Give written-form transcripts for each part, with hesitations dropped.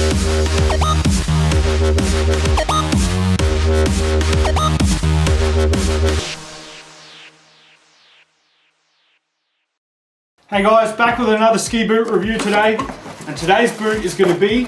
Hey guys, back with another ski boot review today, and today's boot is going to be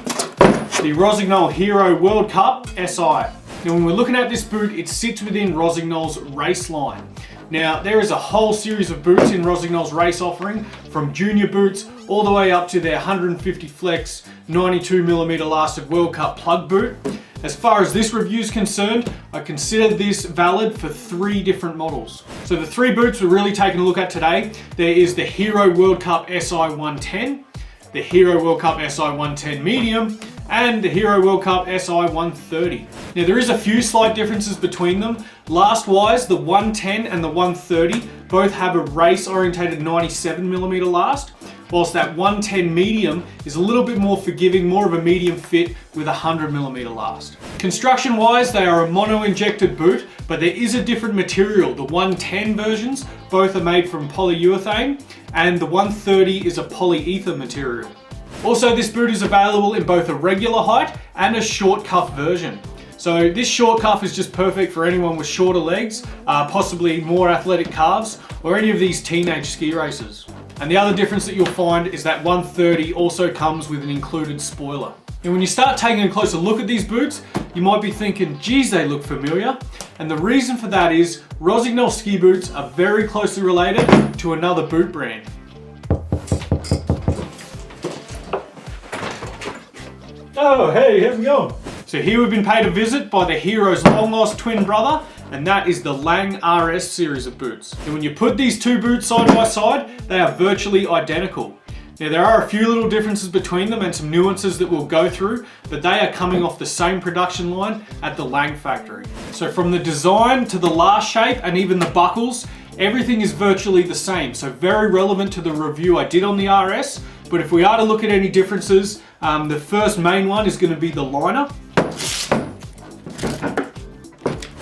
the Rossignol Hero World Cup SI. Now when we're looking at this boot, it sits within Rossignol's race line. Now there is a whole series of boots in Rossignol's race offering, from junior boots all the way up to their 150 flex 92mm lasted World Cup plug boot. As far as this review is concerned, I consider this valid for 3 different models. So the 3 boots we're really taking a look at today, there is the Hero World Cup SI 110, the Hero World Cup SI 110 Medium, and the Hero World Cup SI 130. Now there is a few slight differences between them. Last-wise, the 110 and the 130 both have a race-orientated 97mm last, whilst that 110 medium is a little bit more forgiving, more of a medium fit with a 100mm last. Construction wise, they are a mono injected boot, but there is a different material. The 110 versions, both are made from polyurethane, and the 130 is a polyether material. Also, this boot is available in both a regular height and a short cuff version. So this short cuff is just perfect for anyone with shorter legs, possibly more athletic calves, or any of these teenage ski racers. And the other difference that you'll find is that 130 also comes with an included spoiler. And when you start taking a closer look at these boots, you might be thinking, geez, they look familiar. And the reason for that is Rossignol ski boots are very closely related to another boot brand. Oh, hey, how's it going? So here we've been paid a visit by the Hero's long lost twin brother, and that is the Lang RS series of boots. And when you put these 2 boots side by side, they are virtually identical. Now there are a few little differences between them and some nuances that we'll go through, but they are coming off the same production line at the Lang factory. So from the design to the last shape and even the buckles, everything is virtually the same. So very relevant to the review I did on the RS, but if we are to look at any differences, the first main one is going to be the liner.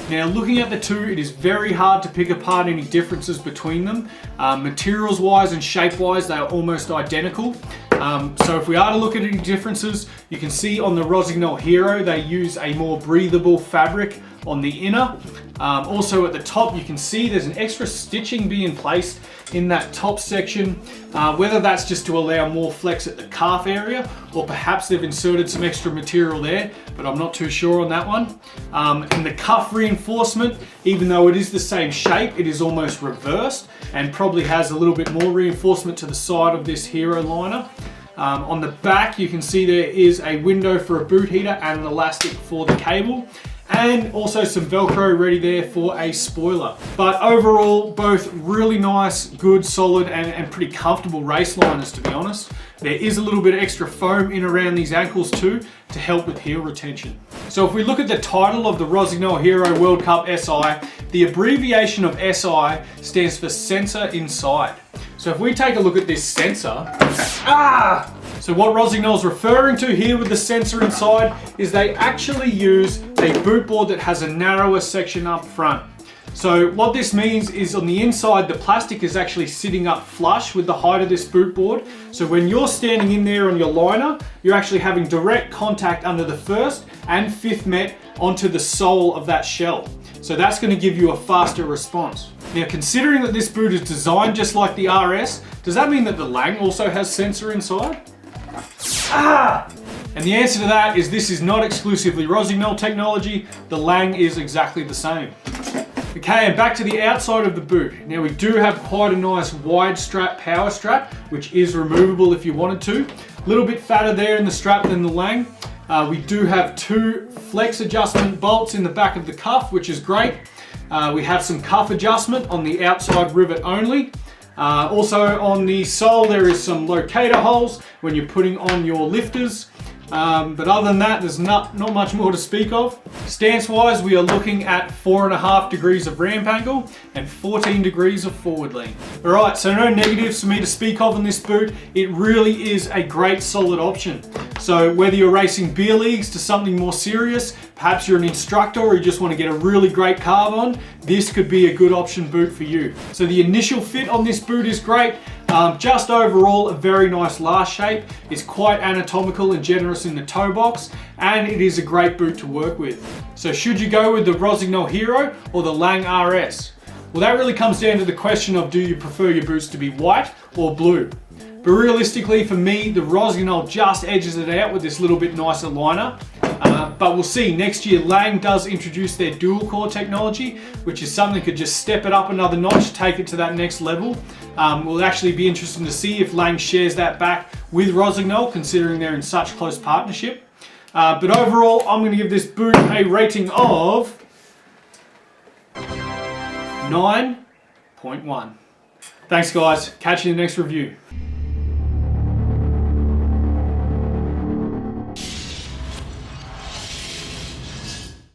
Now looking at the 2, it is very hard to pick apart any differences between them. Materials wise and shape wise, they are almost identical. So if we are to look at any differences, you can see on the Rossignol Hero, they use a more breathable fabric on the inner. Also at the top, you can see there's an extra stitching being placed in that top section, whether that's just to allow more flex at the calf area, or perhaps they've inserted some extra material there, but I'm not too sure on that one. And the cuff reinforcement, even though it is the same shape, it is almost reversed and probably has a little bit more reinforcement to the side of this Hero liner. On the back, you can see there is a window for a boot heater and an elastic for the cable, and also some Velcro ready there for a spoiler. But overall, both really nice, good, solid, and pretty comfortable race liners, to be honest. There is a little bit of extra foam in around these ankles too to help with heel retention. So if we look at the title of the Rossignol Hero World Cup SI, the abbreviation of SI stands for sensor inside. So if we take a look at this sensor, so what Rossignol's referring to here with the sensor inside is they actually use a boot board that has a narrower section up front. So what this means is on the inside, the plastic is actually sitting up flush with the height of this boot board. So when you're standing in there on your liner, you're actually having direct contact under the 1st and 5th met onto the sole of that shell. So that's going to give you a faster response. Now considering that this boot is designed just like the RS, does that mean that the Lang also has sensor inside? And the answer to that is this is not exclusively Rossignol technology. The Lang is exactly the same. Okay, and back to the outside of the boot. Now we do have quite a nice wide strap power strap, which is removable if you wanted to. A little bit fatter there in the strap than the Lang. We do have 2 flex adjustment bolts in the back of the cuff, which is great. We have some cuff adjustment on the outside rivet only. Also on the sole there is some locator holes when you're putting on your lifters. But other than that, there's not much more to speak of. Stance wise, we are looking at 4.5 degrees of ramp angle and 14 degrees of forward lean. Alright, so no negatives for me to speak of in this boot. It really is a great solid option. So whether you're racing beer leagues to something more serious, perhaps you're an instructor or you just want to get a really great carve on, this could be a good option boot for you. So the initial fit on this boot is great. Just overall, a very nice last shape. It's quite anatomical and generous in the toe box, and it is a great boot to work with. So should you go with the Rossignol Hero or the Lang RS? Well, that really comes down to the question of, do you prefer your boots to be white or blue? But realistically, for me, the Rossignol just edges it out with this little bit nicer liner. But we'll see. Next year, Lang does introduce their dual core technology, which is something that could just step it up another notch, take it to that next level. Will actually be interesting to see if Lang shares that back with Rossignol, considering they're in such close partnership. But overall, I'm going to give this boot a rating of 9.1. Thanks guys, catch you in the next review.